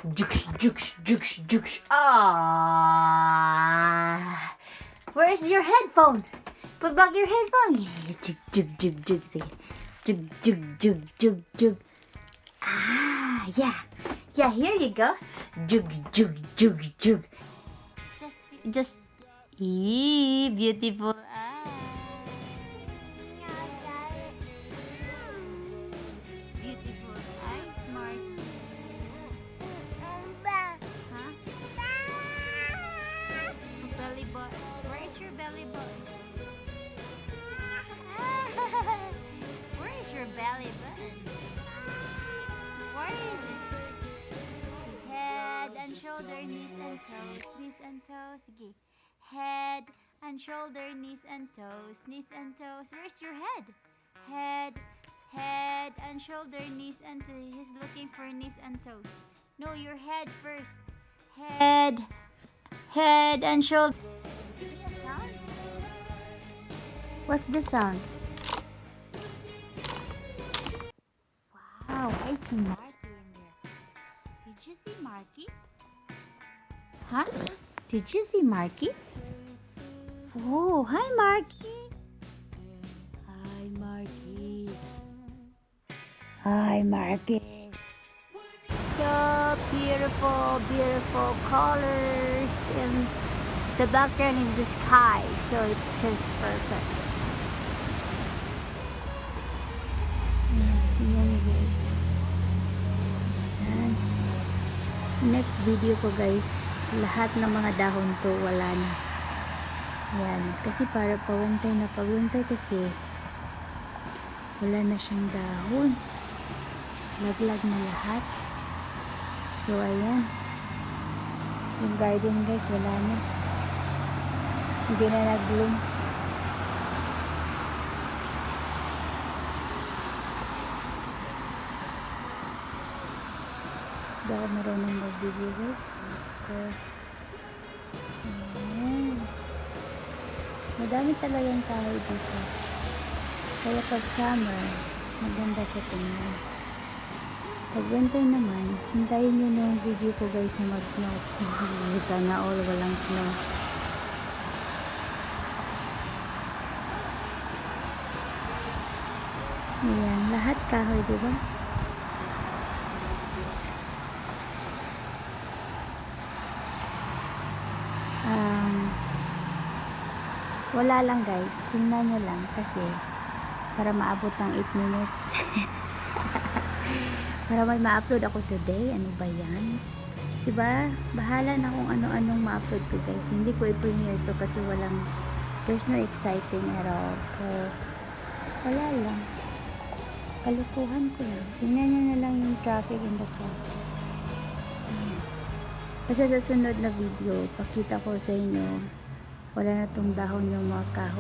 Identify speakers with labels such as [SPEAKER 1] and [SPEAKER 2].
[SPEAKER 1] Jukes, jukes, jukes, jukes. Ah, where's your headphone? Put back your headphone. Jug, jug, jug, jug. Sige. Jug, jug, jug, jug, jug. Ah, yeah. Yeah, here you go. Jug, jug, jug, jug. Just, beautiful eyes. Beautiful eyes, Mark. Huh? Belly button. Where is your belly button? Where is your belly button? Where is it? Head and shoulder, knees and toes, knees and toes. Sige. Head and shoulder, knees and toes, knees and toes. Where's your head? Head, head and shoulder, knees and toes. He's looking for knees and toes. No, your head first. Head, head and shoulder. What's the sound? Wow, I see Marky in there. Did you see Marky? Huh? Did you see Marky? Oh, hi Marky. Hi Marky. Hi Marky. So beautiful, beautiful colors, and the background is the sky, so it's just perfect. Tingnan niyo guys. Ayan. Next video ko guys, lahat ng mga dahon to wala na. Ayan, kasi para pa-winter na pa-winter kasi wala na siyang dahon. Laglag na lahat. So ayan. Yung garden guys, wala na. Hindi na nag-bloom. Hindi ako marunong mag-video guys. Ayan. Madami talagang kahoy dito. Kaya pag summer, maganda siya tingnan. Pag winter naman, hintayin nyo na yung video ko guys na mag-snow. Sana all walang snow. Ayan, lahat kahoy, diba? Wala lang guys, tingnan nyo lang kasi para maabot ng 8 minutes. Para may ma-upload ako today. Ano ba yan? Diba? Bahala na kung ano-anong ma-upload ko guys. Hindi ko i-premiere to kasi there's no exciting at all. So, wala lang. Kalukuhan ko lang. Tingnan nyo na lang yung traffic in the car. Kasi sa sunod na video, pakita ko sa inyo, wala na tong dahon yung mga kahoy.